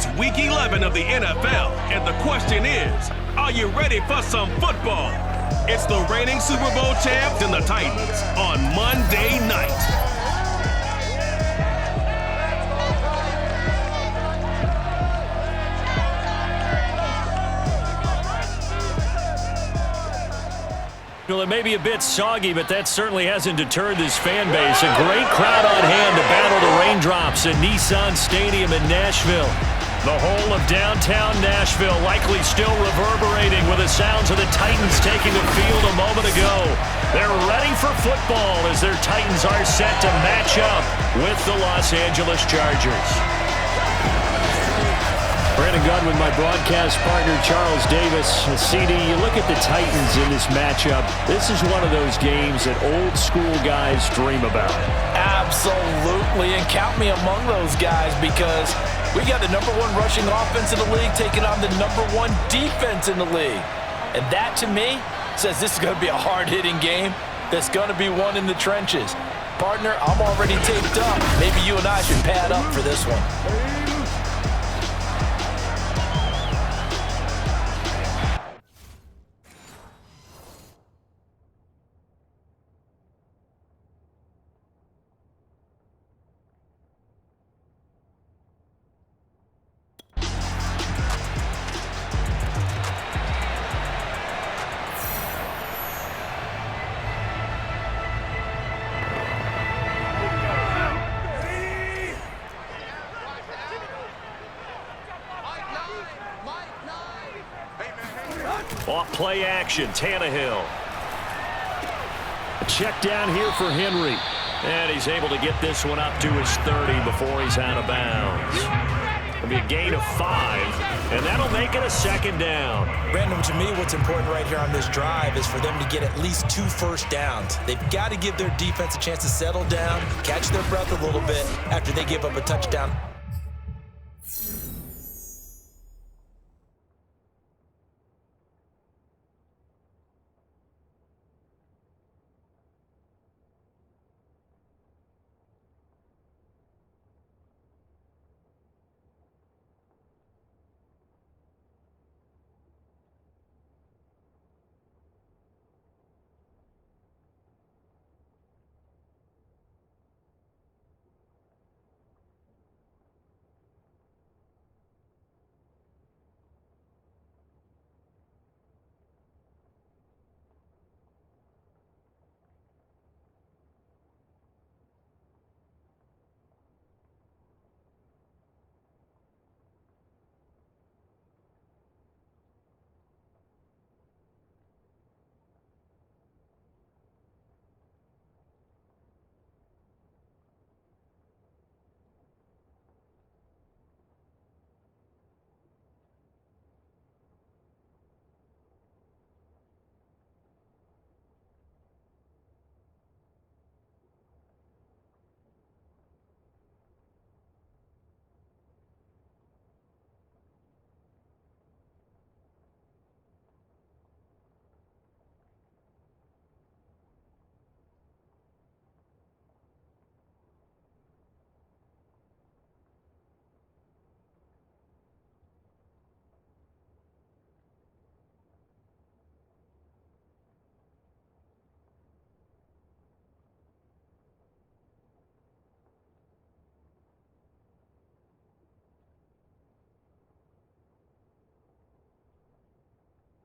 It's Week 11 of the NFL, and the question is, are you ready for some football? It's the reigning Super Bowl champs and the Titans on Monday night. Well, it may be a bit soggy, but that certainly hasn't deterred this fan base. A great crowd on hand to battle the raindrops at Nissan Stadium in Nashville. The whole of downtown Nashville likely still reverberating with the sounds of the Titans taking the field a moment ago. They're ready for football as their Titans are set to match up with the Los Angeles Chargers. Brandon Gunn with my broadcast partner, Charles Davis. CD, you look at the Titans in this matchup. This is one of those games that old school guys dream about. Absolutely, and count me among those guys because we got the #1 rushing offense in the league taking on the #1 defense in the league. And that, to me, says this is going to be a hard-hitting game that's going to be won in the trenches. Partner, I'm already taped up. Maybe you and I should pad up for this one. Off play action, Tannehill. A check down here for Henry. And he's able to get this one up to his 30 before he's out of bounds. It'll be a gain of 5, and that'll make it a second down. Brandon, to me, what's important right here on this drive is for them to get at least 2 first downs. They've got to give their defense a chance to settle down, catch their breath a little bit after they give up a touchdown.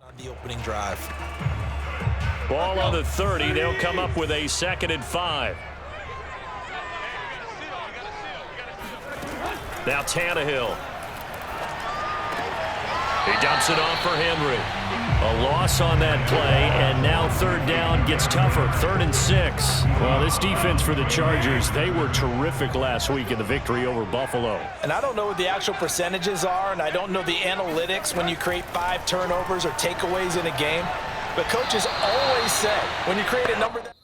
On the opening drive. Ball on the 30. They'll come up with a 2nd and 5. Now Tannehill. He dumps it off for Henry. A loss on that play, and now 3rd down gets tougher. 3rd and 6. Well, this defense for the Chargers, they were terrific last week in the victory over Buffalo. And I don't know what the actual percentages are, and I don't know the analytics when you create 5 turnovers or takeaways in a game. But coaches always say, when you create a number that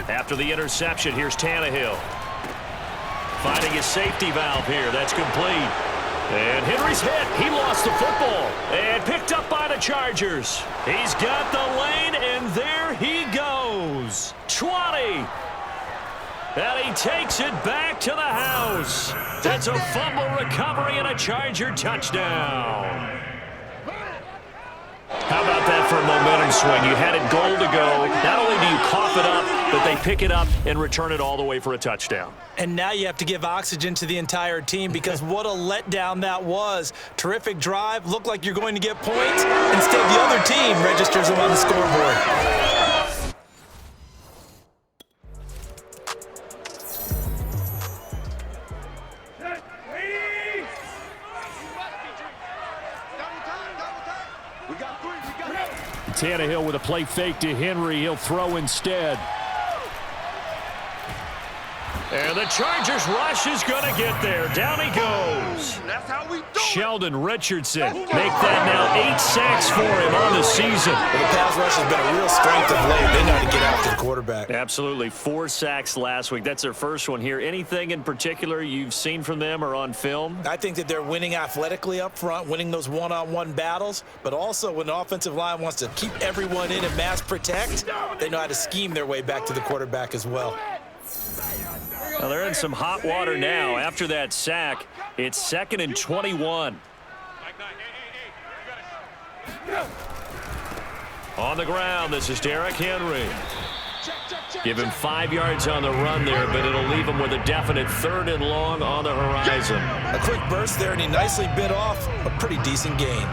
After the interception, here's Tannehill. Finding his safety valve here. That's complete. And Henry's hit. He lost the football. And picked up by the Chargers. He's got the lane, and there he goes. 20. And he takes it back to the house. That's a fumble recovery and a Charger touchdown. How about that for a momentum swing? You had it goal to go. Not only do you cough it up, but they pick it up and return it all the way for a touchdown. And now you have to give oxygen to the entire team because what a letdown that was. Terrific drive. Looked like you're going to get points. Instead, the other team registers them on the scoreboard. Tannehill with a play fake to Henry. He'll throw instead. And the Chargers rush is going to get there. Down he goes. That's how we do it. Sheldon Richardson. Make that now 8 sacks for him on the season. Well, the pass rush has been a real strength of late. They know how to get after the quarterback. Absolutely. 4 sacks last week. That's their first one here. Anything in particular you've seen from them or on film? I think that they're winning athletically up front, winning those one-on-one battles, but also when the offensive line wants to keep everyone in and mass protect, they know how to scheme their way back to the quarterback as well. Well, they're in some hot water now. After that sack, it's 2nd and 21. On the ground, this is Derrick Henry. Give him 5 yards on the run there, but it'll leave him with a definite 3rd and long on the horizon. A quick burst there, and he nicely bit off a pretty decent gain.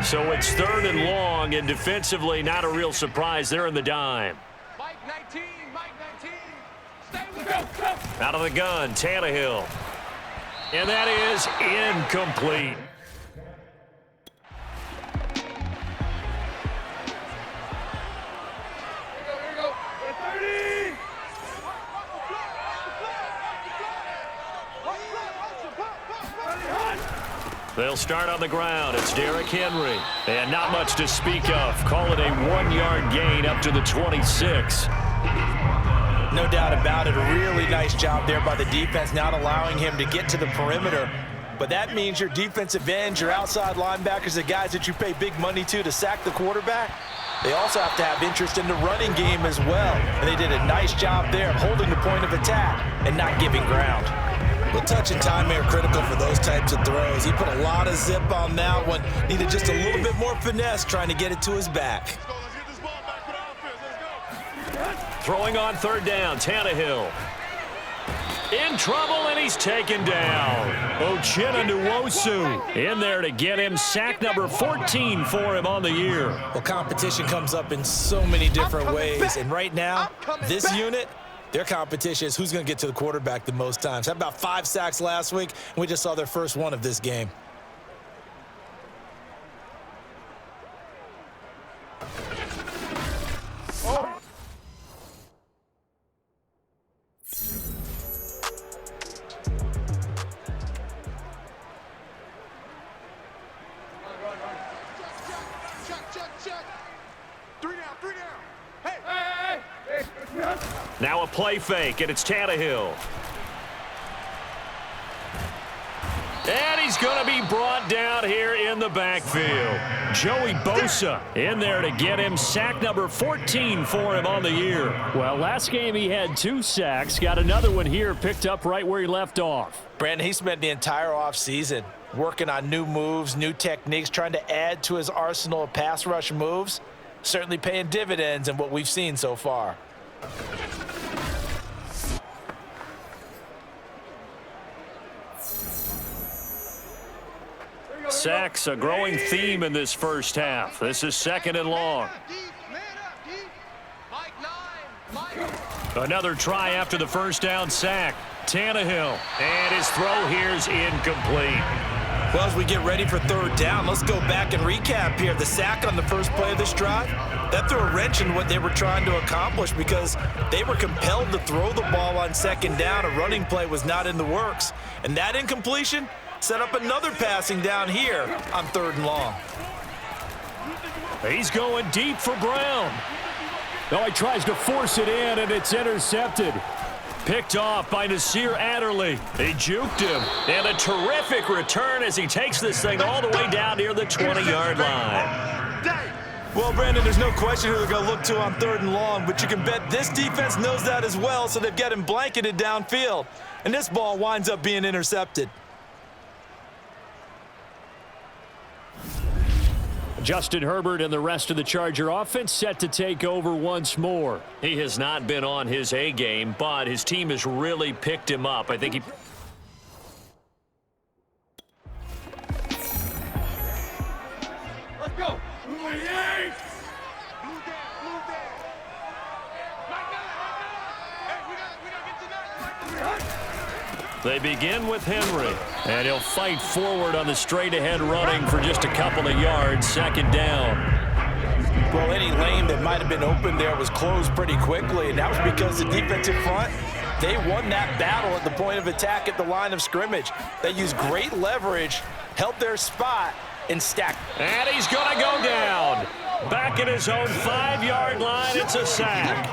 So it's 3rd and long, and defensively, not a real surprise. They're in the dime. Mike 19, Mike 19. Stay with him. Out of the gun, Tannehill. And that is incomplete. They'll start on the ground. It's Derrick Henry. And not much to speak of. Call it a 1-yard gain up to the 26. No doubt about it. A really nice job there by the defense, not allowing him to get to the perimeter. But that means your defensive ends, your outside linebackers, the guys that you pay big money to sack the quarterback, they also have to have interest in the running game as well. And they did a nice job there holding the point of attack and not giving ground. Well, touch and time are critical for those types of throws. He put a lot of zip on that one. Needed just a little bit more finesse trying to get it to his back. Throwing on 3rd down, Tannehill. In trouble, and he's taken down. Uchenna Nwosu in there to get him. Sack number 14 for him on the year. Well, competition comes up in so many different ways. And right now, this unit, their competition is who's going to get to the quarterback the most times. Had about 5 sacks last week, and we just saw their first one of this game. Now a play fake, and it's Tannehill. And he's going to be brought down here in the backfield. Joey Bosa in there to get him. Sack number 14 for him on the year. Well, last game he had 2 sacks. Got another one here picked up right where he left off. Brandon, he spent the entire offseason working on new moves, new techniques, trying to add to his arsenal of pass rush moves. Certainly paying dividends in what we've seen so far. Sacks, a growing theme in this first half. This is 2nd and long. Another try after the first down sack. Tannehill, and his throw here's incomplete. Well, as we get ready for 3rd down, let's go back and recap here. The sack on the first play of this drive, that threw a wrench in what they were trying to accomplish because they were compelled to throw the ball on 2nd down. A running play was not in the works. And that incompletion set up another passing down here on 3rd and long. He's going deep for Brown. No, he tries to force it in, and it's intercepted. Picked off by Nasir Adderley. He juked him. And a terrific return as he takes this thing all the way down near the 20-yard line. Well, Brandon, there's no question who they're going to look to on 3rd and long, but you can bet this defense knows that as well, so they've got him blanketed downfield. And this ball winds up being intercepted. Justin Herbert and the rest of the Charger offense set to take over once more. He has not been on his A game, but his team has really picked him up. I think he... Let's go. They begin with Henry, and he'll fight forward on the straight-ahead running for just a couple of yards, 2nd down. Well, any lane that might have been open there was closed pretty quickly, and that was because the defensive front, they won that battle at the point of attack at the line of scrimmage. They used great leverage, held their spot, and stacked. And he's going to go down. Back at his own 5-yard line, it's a sack.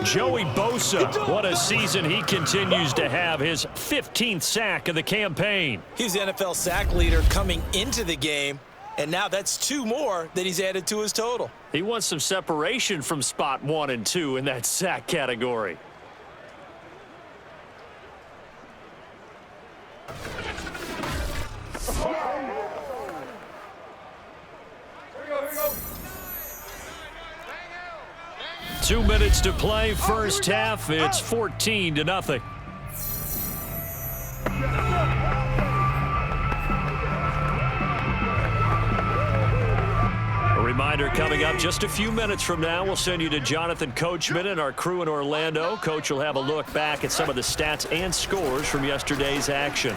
Joey Bosa, what a season he continues to have, his 15th sack of the campaign. He's the NFL sack leader coming into the game, and now that's 2 more that he's added to his total. He wants some separation from spot 1 and 2 in that sack category. Here we go. 2 minutes to play, first half. It's 14-0. A reminder coming up just a few minutes from now, we'll send you to Jonathan Coachman and our crew in Orlando. Coach will have a look back at some of the stats and scores from yesterday's action.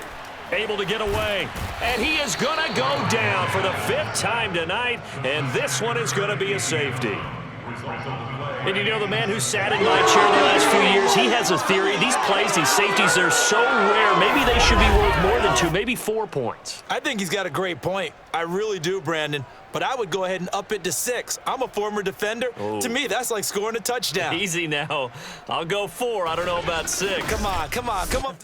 Able to get away, and he is going to go down for the 5th time tonight, and this one is going to be a safety. And you know, the man who sat in my chair the last few years, he has a theory. These plays, these safeties, they're so rare. Maybe they should be worth more than 2, maybe 4 points. I think he's got a great point. I really do, Brandon. But I would go ahead and up it to 6. I'm a former defender. Oh. To me, that's like scoring a touchdown. Easy now. I'll go 4. I don't know about 6. Come on, come on, come on.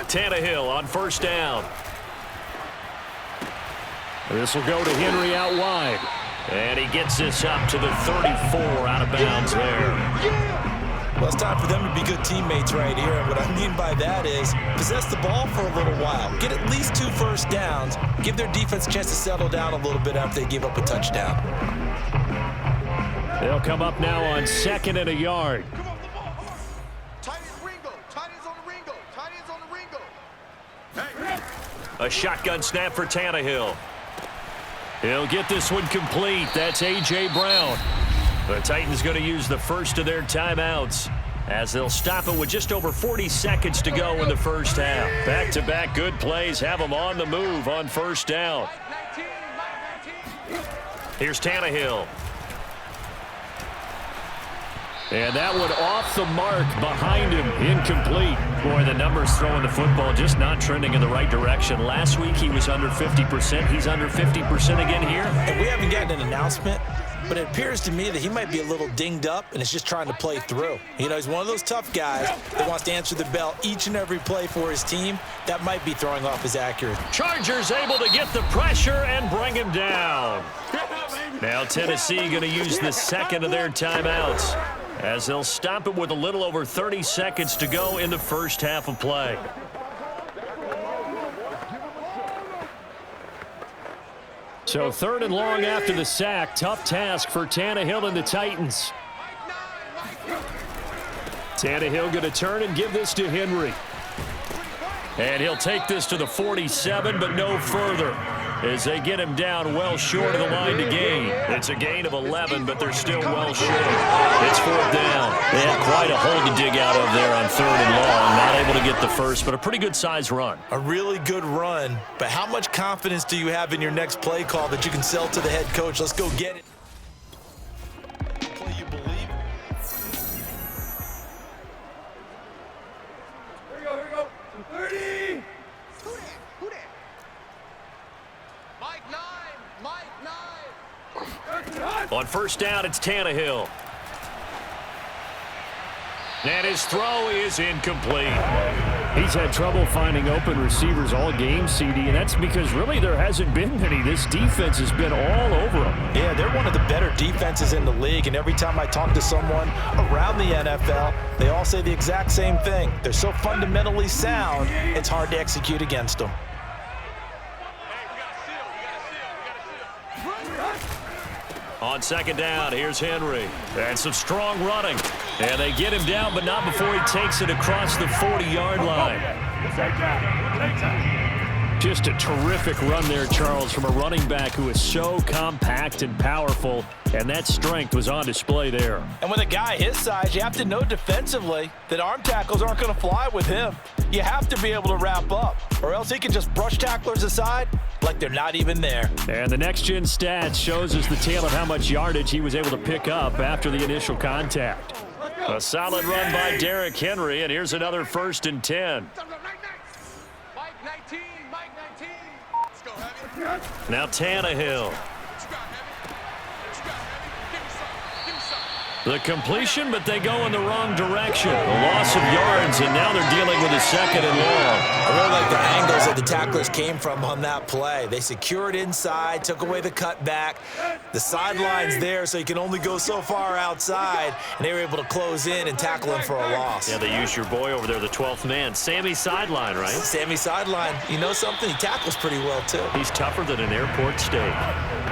Tannehill on 1st down. This will go to Henry out wide. And he gets this up to the 34 out of bounds there. Well, it's time for them to be good teammates right here. And what I mean by that is possess the ball for a little while. Get at least 2 first downs. Give their defense a chance to settle down a little bit after they give up a touchdown. They'll come up now on 2nd and a yard. Come on, the ball. Tight ends Ringo. Tight ends on the Ringo. Tight ends on the Ringo. A shotgun snap for Tannehill. He'll get this one complete. That's A.J. Brown. The Titans going to use the first of their timeouts as they'll stop it with just over 40 seconds to go in the first half. Back-to-back good plays have them on the move on 1st down. Here's Tannehill. And that one off the mark behind him, incomplete. Boy, the numbers throwing the football just not trending in the right direction. Last week he was under 50%. He's under 50% again here. And we haven't gotten an announcement, but it appears to me that he might be a little dinged up and is just trying to play through. You know, he's one of those tough guys that wants to answer the bell each and every play for his team. That might be throwing off his accuracy. Chargers able to get the pressure and bring him down. Now Tennessee going to use the 2nd of their timeouts, as they'll stop it with a little over 30 seconds to go in the first half of play. So 3rd and long after the sack. Tough task for Tannehill and the Titans. Tannehill going to turn and give this to Henry. And he'll take this to the 47, but no further, as they get him down well short of the line to gain. It's a gain of 11, but they're still well short. It's 4th down. They had quite a hole to dig out of there on 3rd and long. Not able to get the first, but a pretty good size run. A really good run, but how much confidence do you have in your next play call that you can sell to the head coach? Let's go get it. Play you believe. On first down, it's Tannehill. And his throw is incomplete. He's had trouble finding open receivers all game, CD, and that's because really there hasn't been many. This defense has been all over them. Yeah, they're one of the better defenses in the league, and every time I talk to someone around the NFL, they all say the exact same thing. They're so fundamentally sound, it's hard to execute against them. On second down, here's Henry. And some strong running. And they get him down, but not before he takes it across the 40-yard line. Just a terrific run there, Charles, from a running back who is so compact and powerful, and that strength was on display there. And with a guy his size, you have to know defensively that arm tackles aren't going to fly with him. You have to be able to wrap up, or else he can just brush tacklers aside like they're not even there. And the next-gen stats shows us the tale of how much yardage he was able to pick up after the initial contact. A solid run by Derrick Henry, and here's another 1st and 10. Now Tannehill. The completion, but they go in the wrong direction. A loss of yards, and now they're dealing with a 2nd and long. I really like the angles that the tacklers came from on that play. They secured inside, took away the cutback. The sideline's there, so you can only go so far outside, and they were able to close in and tackle him for a loss. Yeah, they used your boy over there, the 12th man. Sammy Sideline, right? Sammy Sideline. You know something? He tackles pretty well, too. He's tougher than an airport steak.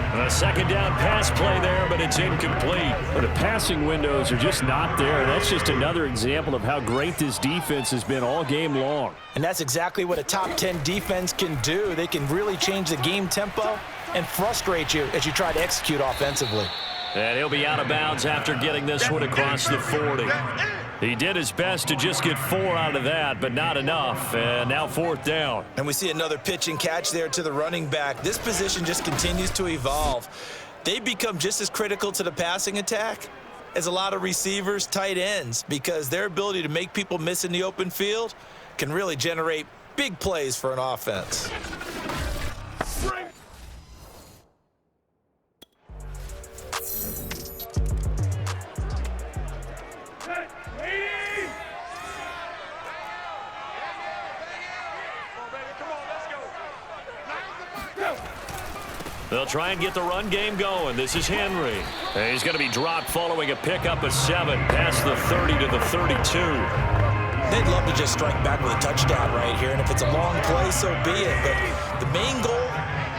A 2nd down pass play there, but it's incomplete. But the passing windows are just not there. That's just another example of how great this defense has been all game long. And that's exactly what a top 10 defense can do. They can really change the game tempo and frustrate you as you try to execute offensively. And he'll be out of bounds after getting this one across the 40. He did his best to just get 4 out of that, but not enough. And now 4th down. And we see another pitch and catch there to the running back. This position just continues to evolve. They become just as critical to the passing attack as a lot of receivers, tight ends, because their ability to make people miss in the open field can really generate big plays for an offense. They'll try and get the run game going. This is Henry. And he's going to be dropped following a pickup of 7 past the 30 to the 32. They'd love to just strike back with a touchdown right here, and if it's a long play, so be it. But the main goal,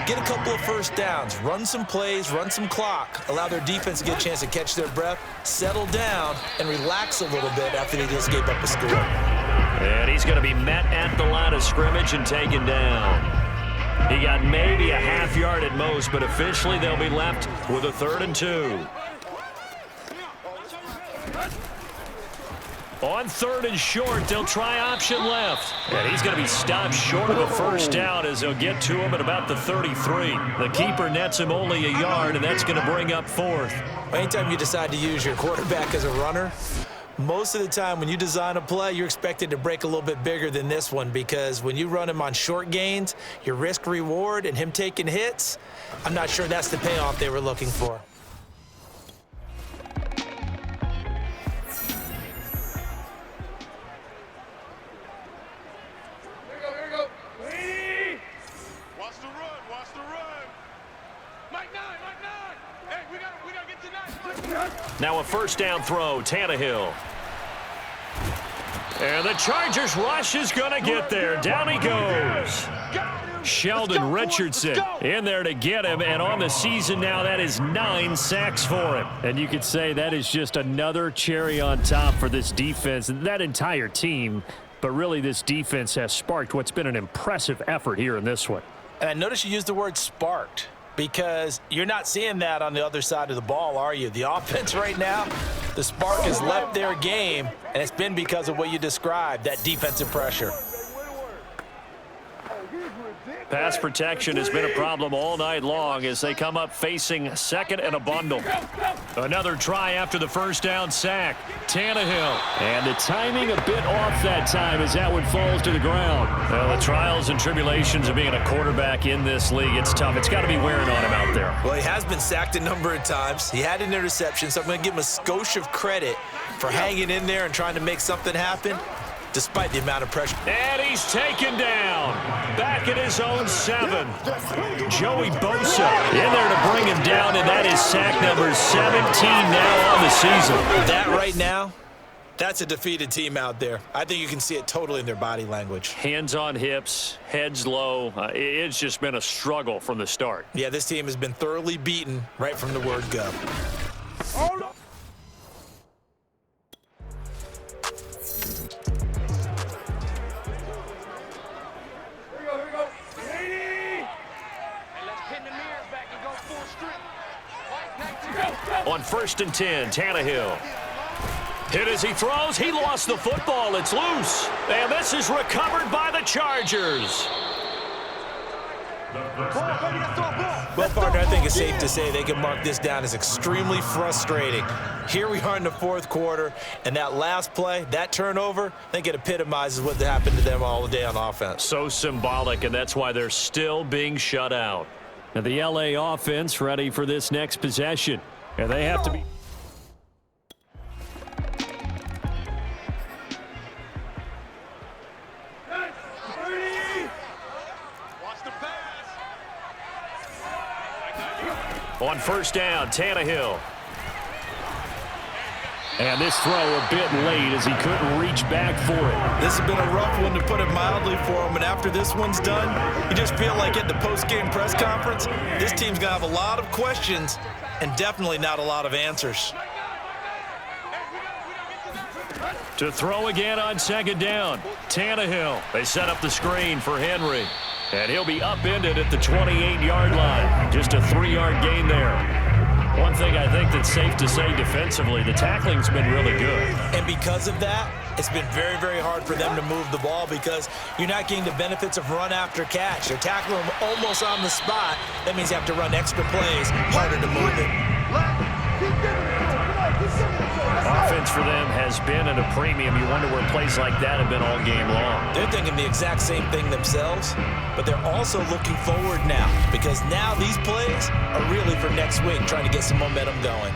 get a couple of first downs, run some plays, run some clock, allow their defense to get a chance to catch their breath, settle down, and relax a little bit after they just gave up a score. And he's going to be met at the line of scrimmage and taken down. He got maybe a half yard at most, but officially they'll be left with a 3rd and 2. On 3rd and short, they'll try option left. And he's going to be stopped short of a 1st down as they'll get to him at about the 33. The keeper nets him only a yard, and that's going to bring up 4th. Anytime you decide to use your quarterback as a runner, most of the time when you design a play, you're expected to break a little bit bigger than this one, because when you run him on short gains, your risk reward and him taking hits, I'm not sure that's the payoff they were looking for. Now a 1st down throw, Tannehill. And the Chargers rush is going to get there. Down he goes. Sheldon Richardson in there to get him, and on the season now, that is 9 sacks for him. And you could say that is just another cherry on top for this defense and that entire team. But really, this defense has sparked what's been an impressive effort here in this one. And I noticed you used the word sparked, because you're not seeing that on the other side of the ball, are you? The offense right now, the spark has left their game, and it's been because of what you described, that defensive pressure. He's ridiculous. Pass protection has been a problem all night long as they come up facing second and a bundle. Another try after the first down sack. Tannehill. And the timing a bit off that time as that one falls to the ground. Well, the trials and tribulations of being a quarterback in this league, it's tough. It's got to be wearing on him out there. Well, he has been sacked a number of times. He had an interception, so I'm going to give him a skosh of credit for hanging in there and trying to make something happen, despite the amount of pressure. And he's taken down. Back at his own 7. Joey Bosa in there to bring him down, and that is sack number 17 now on the season. That right now, that's a defeated team out there. I think you can see it totally in their body language. Hands on hips, heads low. It's just been a struggle from the start. Yeah, this team has been thoroughly beaten right from the word go. On 1st and 10, Tannehill. Hit as he throws. He lost the football. It's loose. And this is recovered by the Chargers. Well, partner, I think it's safe to say they can mark this down as extremely frustrating. Here we are in the 4th quarter, and that last play, that turnover, I think it epitomizes what happened to them all day on offense. So symbolic, and that's why they're still being shut out. Now the LA offense ready for this next possession. And they have to be. On 1st down, Tannehill. And this throw a bit late as he couldn't reach back for it. This has been a rough one, to put it mildly, for him. And after this one's done, you just feel like at the post-game press conference, this team's going to have a lot of questions and definitely not a lot of answers. To throw again on 2nd down, Tannehill. They set up the screen for Henry. And he'll be upended at the 28-yard line. Just a 3-yard gain there. One thing I think that's safe to say defensively, the tackling's been really good. And because of that, it's been very, very hard for them to move the ball because you're not getting the benefits of run after catch. They're tackling them almost on the spot. That means you have to run extra plays, harder to move it. Offense for them has been at a premium. You wonder where plays like that have been all game long. They're thinking the exact same thing themselves, but they're also looking forward now because now these plays are really for next week, trying to get some momentum going.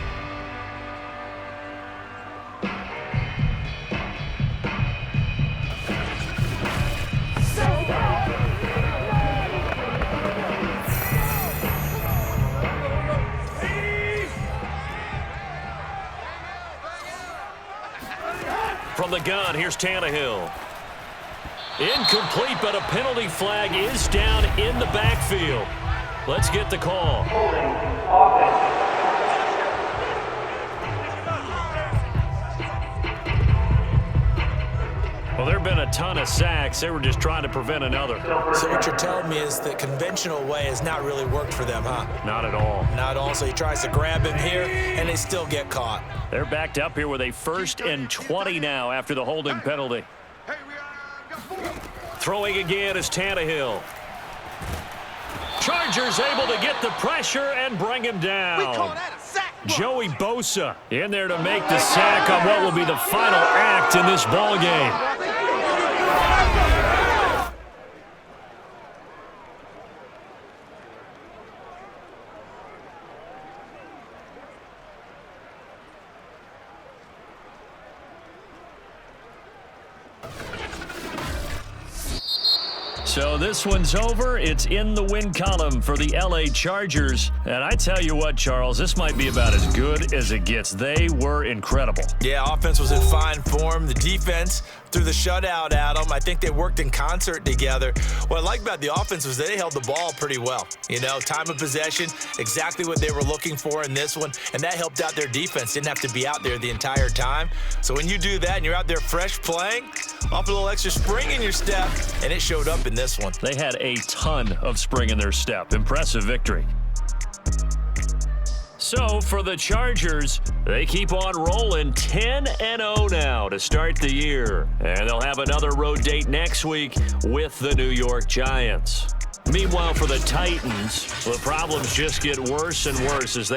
From the gun, here's Tannehill. Incomplete, but a penalty flag is down in the backfield. Let's get the call. Well, there have been a ton of sacks. They were just trying to prevent another. So what you're telling me is the conventional way has not really worked for them, huh? Not at all. Not at all. So he tries to grab him here, and they still get caught. They're backed up here with a 1st and 20 now after the holding penalty. Throwing again is Tannehill. Chargers able to get the pressure and bring him down. Joey Bosa in there to make the sack on what will be the final act in this ball game. So this one's over. It's in the win column for the LA Chargers. And I tell you what, Charles, this might be about as good as it gets. They were incredible. Yeah, offense was in fine form. The defense threw the shutout at them. I think they worked in concert together. What I like about the offense was they held the ball pretty well. You know, time of possession, exactly what they were looking for in this one. And that helped out their defense. Didn't have to be out there the entire time. So when you do that and you're out there fresh playing, off a little extra spring in your step, and it showed up in this one. They had a ton of spring in their step. Impressive victory. So for the Chargers, they keep on rolling 10-0 now to start the year. And they'll have another road date next week with the New York Giants. Meanwhile, for the Titans, the problems just get worse and worse as they